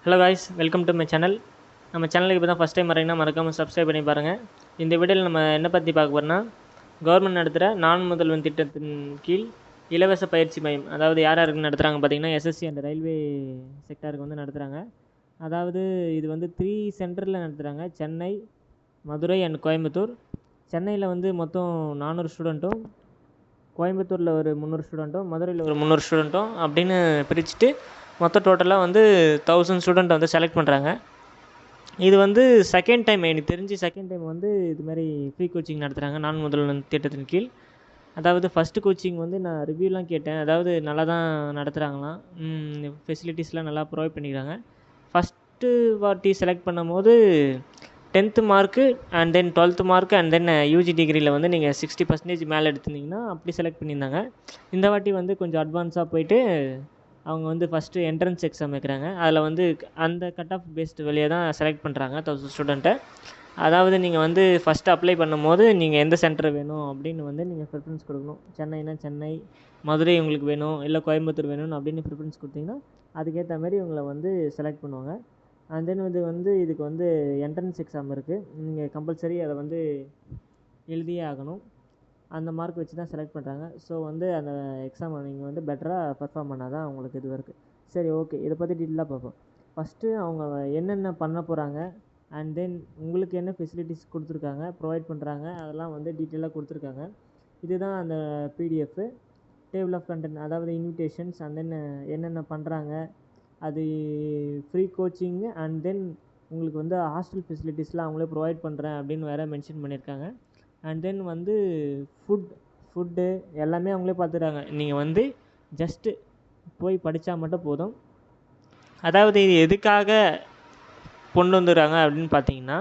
Hello guys, welcome to my channel. நம்ம சேனலுக்கு இப்போ தான் ஃபஸ்ட் டைம் வரீங்கன்னா மறக்காமல் சப்ஸ்கிரைப் பண்ணி பாருங்கள். இந்த வீடியோவில் நம்ம என்ன பற்றி பார்க்க போகிறோம்னா, கவர்மெண்ட் நடத்துகிற நான் முதல்வன் திட்டத்தின் கீழ் இலவச பயிற்சி மையம், அதாவது யார் யாருக்கு நடத்துகிறாங்க பார்த்தீங்கன்னா, எஸ்எஸ்சி அண்ட் ரயில்வே செக்டாருக்கு வந்து நடத்துகிறாங்க. அதாவது இது வந்து 3 சென்டரில் நடத்துகிறாங்க: சென்னை, மதுரை அண்ட் கோயம்புத்தூர். சென்னையில் வந்து மொத்தம் 400 ஸ்டூடெண்ட்டும், கோயம்புத்தூரில் ஒரு 300 ஸ்டூடெண்ட்டும், மதுரையில் ஒரு 300 ஸ்டூடெண்ட்டும் அப்படின்னு பிரிச்சுட்டு மொத்தம் டோட்டலாக வந்து 1000 ஸ்டூடெண்ட் வந்து செலக்ட் பண்ணுறாங்க. இது வந்து செகண்ட் டைம், எனக்கு தெரிஞ்சு செகண்ட் டைம் வந்து இதுமாதிரி ஃப்ரீ கோச்சிங் நடத்துகிறாங்க நான் முதல்வன் திட்டத்தின் கீழ். அதாவது ஃபஸ்ட்டு கோச்சிங் வந்து நான் ரிவ்யூலாம் கேட்டேன். அதாவது நல்லா தான் நடத்துகிறாங்களாம், ஃபெசிலிட்டிஸ்லாம் நல்லா ப்ரொவைட் பண்ணிக்கிறாங்க. ஃபஸ்ட்டு வாட்டி செலக்ட் பண்ணும் போது 10th mark and then 12th mark and then UG டிகிரியில் வந்து நீங்கள் 60% மேலே எடுத்திருந்தீங்கன்னா அப்படி செலக்ட் பண்ணியிருந்தாங்க. இந்த வாட்டி வந்து கொஞ்சம் அட்வான்ஸாக போயிட்டு அவங்க வந்து ஃபஸ்ட்டு என்ட்ரன்ஸ் எக்ஸாம் வைக்கிறாங்க. அதில் வந்து அந்த கட் ஆஃப் பேஸ்டு வழியாக தான் செலக்ட் பண்ணுறாங்க 1000 ஸ்டூடெண்ட்டை. அதாவது நீங்கள் வந்து ஃபஸ்ட்டு அப்ளை பண்ணும்போது நீங்கள் எந்த சென்டர் வேணும் அப்படின்னு வந்து நீங்கள் ப்ரிஃபரன்ஸ் கொடுக்கணும். சென்னைனா சென்னை, மதுரை உங்களுக்கு வேணும், இல்லை கோயம்புத்தூர் வேணும்னு அப்படின்னு ப்ரிஃபரன்ஸ் கொடுத்தீங்கன்னா அதுக்கேற்ற மாதிரி உங்களை வந்து செலக்ட் பண்ணுவாங்க. அண்ட் தென் இது வந்து இதுக்கு வந்து என்ட்ரன்ஸ் எக்ஸாம் இருக்குது. நீங்கள் கம்பல்சரி அதை வந்து எழுதியே ஆகணும். அந்த மார்க் வச்சு தான் செலக்ட் பண்ணுறாங்க. ஸோ வந்து அந்த எக்ஸாமை நீங்கள் வந்து பெட்டராக பர்ஃபார்ம் பண்ணால் தான் அவங்களுக்கு இது இருக்குது. சரி, ஓகே, இதை பற்றி டீட்டெயிலாக பார்ப்போம். ஃபஸ்ட்டு அவங்க என்னென்ன பண்ண போகிறாங்க அண்ட் தென் உங்களுக்கு என்ன ஃபெசிலிட்டிஸ் கொடுத்துருக்காங்க, ப்ரொவைட் பண்ணுறாங்க, அதெல்லாம் வந்து டீட்டெயிலாக கொடுத்துருக்காங்க. இதுதான் அந்த பிடிஎஃப் டேபிள் ஆஃப் கண்டென்ட், அதாவது இன்விடேஷன்ஸ் அண்ட் தென் என்னென்ன பண்ணுறாங்க, அது ஃப்ரீ கோச்சிங்கு அண்ட் தென் உங்களுக்கு வந்து ஹாஸ்டல் ஃபெசிலிட்டிஸ்லாம் அவங்களே ப்ரொவைட் பண்ணுறேன் அப்படின்னு வேறு மென்ஷன் பண்ணியிருக்காங்க. அண்ட் தென் வந்து ஃபுட்டு எல்லாமே அவங்களே பார்த்துக்கிறாங்க. நீங்கள் வந்து ஜஸ்ட்டு போய் படித்தா மட்டும் போதும். அதாவது இது எதுக்காக கொண்டு வந்துடுறாங்க அப்படின்னு பார்த்தீங்கன்னா,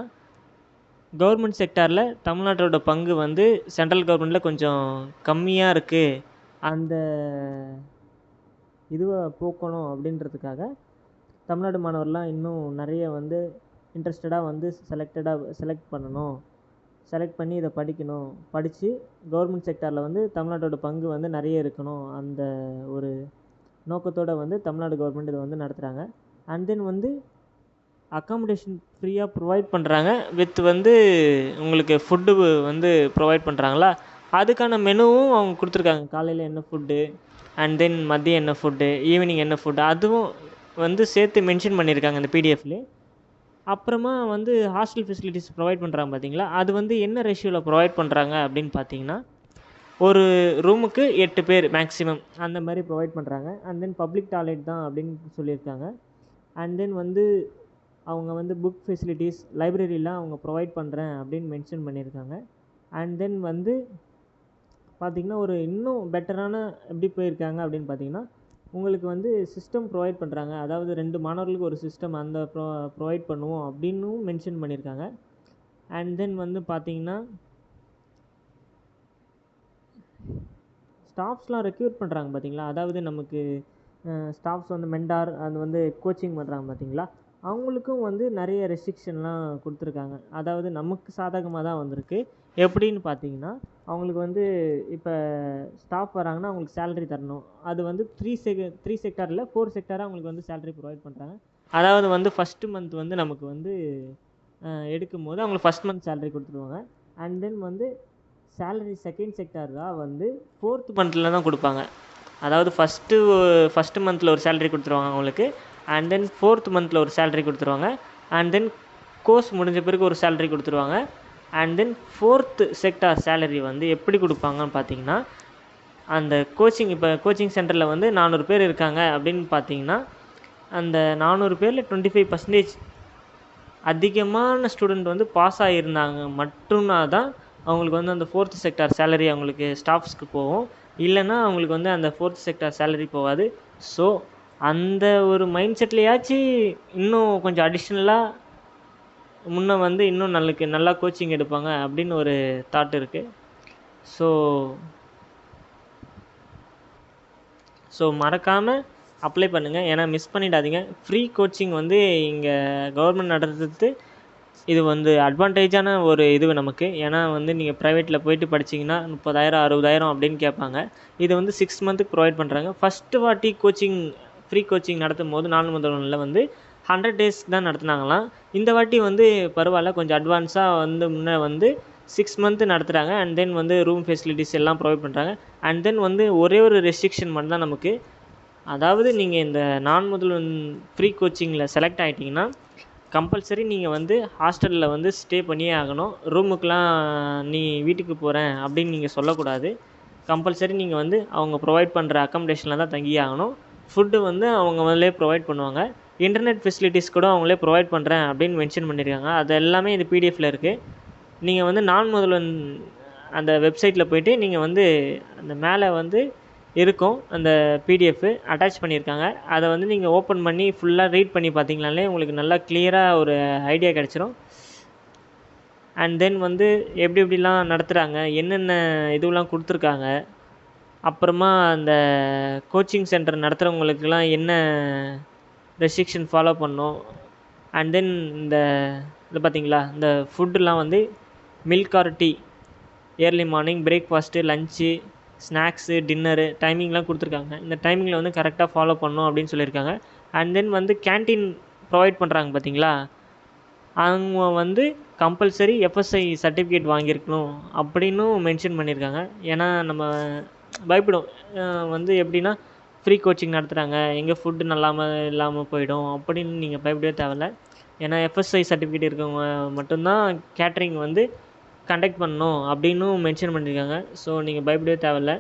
கவர்மெண்ட் செக்டாரில் தமிழ்நாட்டோட பங்கு வந்து சென்ட்ரல் கவர்மெண்ட்டில் கொஞ்சம் கம்மியாக இருக்குது. அந்த இதுவை போக்கணும் அப்படின்றதுக்காக தமிழ்நாடு மாணவர்லாம் இன்னும் நிறைய வந்து இன்ட்ரெஸ்டடாக வந்து செலக்ட் பண்ணணும், செலக்ட் பண்ணி இதை படிக்கணும், படித்து கவர்மெண்ட் செக்டாரில் வந்து தமிழ்நாட்டோட பங்கு வந்து நிறைய இருக்கணும், அந்த ஒரு நோக்கத்தோடு வந்து தமிழ்நாடு கவர்மெண்ட் இதை வந்து நடத்துகிறாங்க. அண்ட் தென் வந்து அக்காமடேஷன் ஃப்ரீயாக ப்ரொவைட் பண்ணுறாங்க. வித் வந்து உங்களுக்கு ஃபுட்டு வந்து ப்ரொவைட் பண்ணுறாங்களா, அதுக்கான மெனுவும் அவங்க கொடுத்துருக்காங்க. காலையில் என்ன ஃபுட்டு அண்ட் தென் மதியம் என்ன ஃபுட்டு, ஈவினிங் என்ன ஃபுட்டு, அதுவும் வந்து சேர்த்து மென்ஷன் பண்ணியிருக்காங்க இந்த பிடிஎஃப்லேயே. அப்புறமா வந்து ஹாஸ்டல் ஃபெசிலிட்டிஸ் ப்ரொவைட் பண்ணுறாங்க பார்த்தீங்களா, அது வந்து என்ன ரேஷியோவில் ப்ரொவைட் பண்ணுறாங்க அப்படின்னு பார்த்தீங்கன்னா, ஒரு ரூமுக்கு 8 பேர் மேக்ஸிமம் அந்த மாதிரி ப்ரொவைட் பண்ணுறாங்க. அண்ட் தென் பப்ளிக் டாய்லெட் தான் அப்படின்னு சொல்லியிருக்காங்க. அண்ட் தென் வந்து அவங்க வந்து புக் ஃபெசிலிட்டிஸ், லைப்ரரிலாம் அவங்க ப்ரொவைட் பண்ணுறேன் அப்படின்னு மென்ஷன் பண்ணியிருக்காங்க. அண்ட் தென் வந்து பார்த்திங்கன்னா ஒரு இன்னும் பெட்டரான எப்படி போயிருக்காங்க அப்படின்னு பார்த்தீங்கன்னா, உங்களுக்கு வந்து சிஸ்டம் ப்ரொவைட் பண்ணுறாங்க. அதாவது 2 மாணவர்களுக்கு ஒரு சிஸ்டம் அந்த ப்ரொவைட் பண்ணுவோம் அப்படின்னும் மென்ஷன் பண்ணியிருக்காங்க. அண்ட் தென் வந்து பார்த்திங்கன்னா ஸ்டாஃப்ஸ்லாம் ரெக்ரூட் பண்ணுறாங்க பார்த்தீங்களா, அதாவது நமக்கு ஸ்டாஃப்ஸ் வந்து மெண்டார் அது வந்து கோச்சிங் பண்ணுறாங்க பார்த்தீங்களா, அவங்களுக்கும் வந்து நிறைய ரெஸ்ட்ரிக்ஷன்லாம் கொடுத்துருக்காங்க. அதாவது நமக்கு சாதகமாக தான் வந்திருக்கு. எப்படின்னு பார்த்தீங்கன்னா, அவங்களுக்கு வந்து இப்போ ஸ்டாஃப் வராங்கன்னா அவங்களுக்கு சேலரி தரணும். அது வந்து 3 செக்டாரில் 4 செக்டாராக அவங்களுக்கு வந்து சேலரி ப்ரொவைட் பண்ணுறாங்க. அதாவது வந்து ஃபஸ்ட்டு மந்த் வந்து நமக்கு வந்து எடுக்கும் போது அவங்களுக்கு ஃபஸ்ட் மந்த் சேலரி கொடுத்துருவாங்க. அண்ட் தென் வந்து சேலரி செகண்ட் செக்டாராக வந்து 4th மந்தில் தான் கொடுப்பாங்க. அதாவது ஃபஸ்ட்டு மந்தில் ஒரு சேலரி கொடுத்துருவாங்க அவங்களுக்கு. அண்ட் தென் 4th மந்தில் ஒரு சேலரி கொடுத்துருவாங்க. அண்ட் தென் கோர்ஸ் முடிஞ்ச பிறகு ஒரு சேலரி கொடுத்துருவாங்க. And then 4th sector salary வந்து எப்படி கொடுப்பாங்கன்னு பார்த்தீங்கன்னா, அந்த இப்போ கோச்சிங் சென்டரில் வந்து 400 பேர் இருக்காங்க அப்படின்னு பார்த்தீங்கன்னா, அந்த 400 பேரில் 25% அதிகமான ஸ்டூடெண்ட் வந்து பாஸ் ஆகியிருந்தாங்க மட்டும்னா தான் அவங்களுக்கு வந்து அந்த 4th செக்டார் சேலரி அவங்களுக்கு ஸ்டாஃப்ஸ்க்கு போகும். இல்லைன்னா அவங்களுக்கு வந்து அந்த 4th செக்டார் சேலரி போகாது. ஸோ அந்த ஒரு மைண்ட் செட்லையாச்சும் இன்னும் கொஞ்சம் அடிஷ்னலாக முன்னே வந்து இன்னும் நல்லா கோச்சிங் எடுப்பாங்க அப்படின்னு ஒரு தாட் இருக்குது. ஸோ மறக்காமல் அப்ளை பண்ணுங்கள், ஏன்னா மிஸ் பண்ணிடாதீங்க. ஃப்ரீ கோச்சிங் வந்து இங்கே கவர்மெண்ட் நடத்துறது இது வந்து அட்வான்டேஜான ஒரு இது நமக்கு. ஏன்னா வந்து நீங்கள் ப்ரைவேட்டில் போயிட்டு படிச்சிங்கன்னா 30,000 60,000 அப்படின்னு கேட்பாங்க. இது வந்து 6 மந்த்துக்கு ப்ரொவைட் பண்ணுறாங்க. ஃபஸ்ட்டு வாட்டி ஃப்ரீ கோச்சிங் நடத்தும் போது 4 முதல்வனில் வந்து 100 டேஸ்க்கு தான் நடத்துனாங்களாம். இந்த வாட்டி வந்து பரவாயில்ல, கொஞ்சம் அட்வான்ஸாக வந்து முன்னே வந்து 6 மந்த் நடத்துகிறாங்க. அண்ட் தென் வந்து ரூம் ஃபெசிலிட்டிஸ் எல்லாம் ப்ரொவைட் பண்ணுறாங்க. அண்ட் தென் வந்து ஒரே ஒரு ரெஸ்ட்ரிக்ஷன் மட்டும் தான் நமக்கு. அதாவது நீங்கள் இந்த நான் முதல்வன் ஃப்ரீ கோச்சிங்கில் செலக்ட் ஆகிட்டிங்கன்னா கம்பல்சரி நீங்கள் வந்து ஹாஸ்டலில் வந்து ஸ்டே பண்ணியே ஆகணும். ரூமுக்கெலாம் நீ வீட்டுக்கு போகிறேன் அப்படின்னு நீங்கள் சொல்லக்கூடாது. கம்பல்சரி நீங்கள் வந்து அவங்க ப்ரொவைட் பண்ணுற அக்காமடேஷனில் தான் தங்கியே ஆகணும். ஃபுட்டு வந்து அவங்க முதல்லே ப்ரொவைட் பண்ணுவாங்க. இன்டர்நெட் ஃபெசிலிட்டிஸ் கூட அவங்களே ப்ரொவைட் பண்ணுறேன் அப்படின்னு மென்ஷன் பண்ணியிருக்காங்க. அது எல்லாமே இது பிடிஎஃப்பில் இருக்குது. நீங்கள் வந்து நான் முதல்வன் அந்த வெப்சைட்டில் போய்ட்டு நீங்கள் வந்து அந்த மேலே வந்து இருக்கும் அந்த பிடிஎஃப் அட்டாச் பண்ணியிருக்காங்க. அதை வந்து நீங்கள் ஓப்பன் பண்ணி ஃபுல்லாக ரீட் பண்ணி பார்த்தீங்கனாலே உங்களுக்கு நல்லா கிளியராக ஒரு ஐடியா கிடச்சிரும். அண்ட் தென் வந்து எப்படி எப்படிலாம் நடத்துகிறாங்க, என்னென்ன இதுவெலாம் கொடுத்துருக்காங்க, அப்புறமா அந்த கோச்சிங் சென்டர் நடத்துகிறவங்களுக்கெல்லாம் என்ன ரெஸ்ட்ரிக்ஷன் ஃபாலோ பண்ணணும். அண்ட் தென் இந்த இது பார்த்தீங்களா, இந்த ஃபுட்டுலாம் வந்து milk or tea, early morning, breakfast, lunch, snacks, dinner டைமிங்லாம் கொடுத்துருக்காங்க. இந்த டைமிங்கில் வந்து கரெக்டாக ஃபாலோ பண்ணணும் அப்படின்னு சொல்லியிருக்காங்க. அண்ட் தென் வந்து கேன்டீன் ப்ரொவைட் பண்ணுறாங்க பார்த்தீங்களா, அவங்க வந்து கம்பல்சரி எஃப்எஸ்ஐ சர்டிஃபிகேட் வாங்கியிருக்கணும் அப்படின்னும் மென்ஷன் பண்ணியிருக்காங்க. ஏன்னா நம்ம பயப்படும் வந்து எப்படின்னா ஃப்ரீ கோச்சிங் நடத்துகிறாங்க, எங்கே ஃபுட்டு இல்லாமல் போயிடும் அப்படின்னு நீங்கள் பயப்படவே தேவையில்ல. ஏன்னா எஃப்எஸ்ஐ சர்டிஃபிகேட் இருக்கவங்க மட்டும்தான் கேட்ரிங் வந்து கண்டக்ட் பண்ணணும் அப்படின்னும் மென்ஷன் பண்ணியிருக்காங்க. ஸோ நீங்கள் பயப்படவே தேவையில்ல.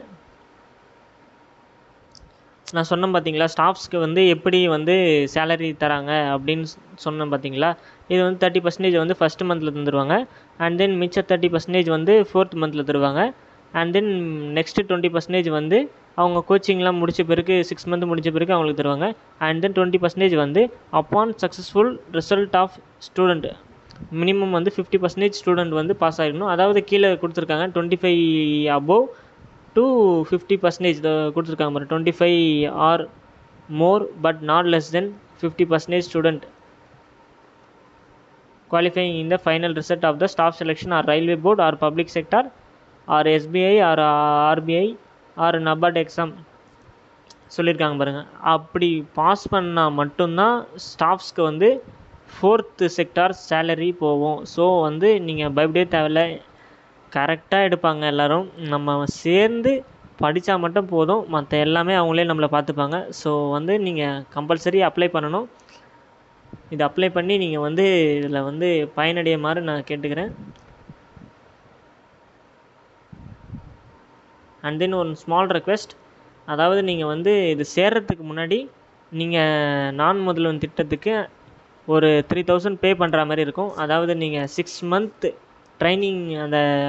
நான் சொன்னேன் பார்த்தீங்களா, ஸ்டாஃப்ஸ்க்கு வந்து எப்படி வந்து சேலரி தராங்க அப்படின்னு சொன்னேன் பார்த்தீங்களா. இது வந்து 30% வந்து ஃபஸ்ட்டு மந்தில் தந்துடுவாங்க. அண்ட் தென் மிச்ச 30% வந்து 4th மந்தில் தருவாங்க. அண்ட் தென் நெக்ஸ்ட்டு 20% வந்து அவங்க கோச்சிங்லாம் முடித்த பிறகு 6 மந்த் முடித்த பிறகு அவங்களுக்கு தருவாங்க. அண்ட் தென் 20% வந்து upon successful result of student, minimum வந்து 50% ஸ்டூடெண்ட் வந்து பாஸ் ஆகிடணும். அதாவது கீழே கொடுத்துருக்காங்க 25 above to 50% கொடுத்துருக்காங்க. 25 or more but not less than 50% student qualifying in the final result of the staff selection or railway board or public sector or SBI or RBI or NABARD exam சொல்லியிருக்காங்க பாருங்கள். அப்படி pass பண்ணால் மட்டும்தான் ஸ்டாஃப்ஸ்க்கு வந்து 4th sector salary போகும். So வந்து நீங்கள் பயப்படவே தேவையில்லை, கரெக்டாக எடுப்பாங்க எல்லோரும். நம்ம சேர்ந்து படித்தா மட்டும் போதும், மற்ற எல்லாமே அவங்களே நம்மளை பார்த்துப்பாங்க. ஸோ வந்து நீங்கள் கம்பல்சரி அப்ளை பண்ணணும். இது அப்ளை பண்ணி நீங்கள் வந்து இதில் வந்து பயனடைய மாதிரி நான் கேட்டுக்கிறேன். அண்ட் தென் ஒரு ஸ்மால் ரெக்வெஸ்ட், அதாவது நீங்கள் வந்து இது சேர்கிறதுக்கு முன்னாடி நீங்கள் நான் முதல்வன் திட்டத்துக்கு ஒரு 3000 பே பண்ணுற மாதிரி இருக்கும். அதாவது நீங்கள் 6 மந்த் ட்ரைனிங்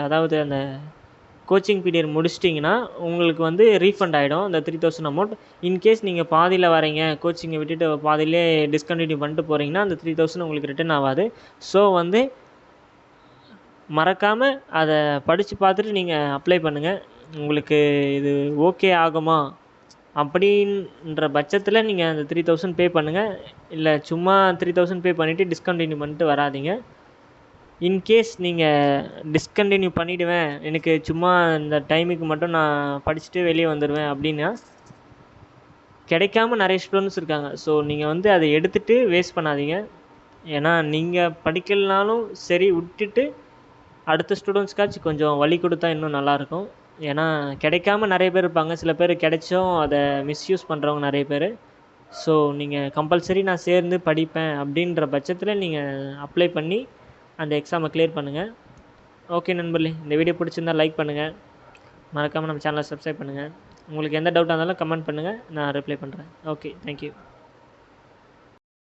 அதாவது அந்த கோச்சிங் பீரியட் முடிச்சிட்டிங்கன்னா உங்களுக்கு வந்து ரீஃபண்ட் ஆகிடும் அந்த 3000 அமௌண்ட். இன்கேஸ் நீங்கள் பாதியில் வரீங்க, கோச்சிங்கை விட்டுட்டு பாதியிலே டிஸ்கண்டினியூ பண்ணிட்டு போகிறீங்கன்னா அந்த 3000 உங்களுக்கு ரிட்டர்ன் ஆகாது. ஸோ வந்து மறக்காமல் அதை படித்து பார்த்துட்டு நீங்கள் அப்ளை பண்ணுங்கள். உங்களுக்கு இது ஓகே ஆகுமா அப்படின்ற பட்சத்தில் நீங்கள் அந்த 3000 பே பண்ணுங்கள். இல்லை சும்மா 3000 பே பண்ணிவிட்டு டிஸ்கண்டினியூ பண்ணிட்டு வராதிங்க. இன்கேஸ் நீங்கள் டிஸ்கண்டினியூ பண்ணிவிடுவேன், எனக்கு சும்மா இந்த டைமுக்கு மட்டும் நான் படிச்சுட்டு வெளியே வந்துடுவேன் அப்படின்னா கிடைக்காம நிறைய ஸ்டூடெண்ட்ஸ் இருக்காங்க. ஸோ நீங்கள் வந்து அதை எடுத்துகிட்டு வேஸ்ட் பண்ணாதீங்க. ஏன்னா நீங்கள் படிக்கலனாலும் சரி விட்டுட்டு அடுத்த ஸ்டூடெண்ட்ஸ்க்காச்சும் கொஞ்சம் வழி கொடுத்தா இன்னும் நல்லாயிருக்கும். ஏன்னா கிடைக்காம நிறைய பேர் இருப்பாங்க, சில பேர் கிடைச்சும் அதை மிஸ்யூஸ் பண்ணுறவங்க நிறைய பேர். ஸோ நீங்கள் கம்பல்சரி நான் சேர்ந்து படிப்பேன் அப்படின்ற பட்சத்தில் நீங்கள் அப்ளை பண்ணி அந்த எக்ஸாமை கிளியர் பண்ணுங்கள். ஓகே நண்பர்களே, இந்த வீடியோ பிடிச்சிருந்தால் லைக் பண்ணுங்கள், மறக்காமல் நம்ம சேனலை சப்ஸ்கிரைப் பண்ணுங்கள். உங்களுக்கு எந்த டவுட்டாக இருந்தாலும் கமெண்ட் பண்ணுங்கள், நான் ரிப்ளை பண்ணுறேன். Okay, thank you.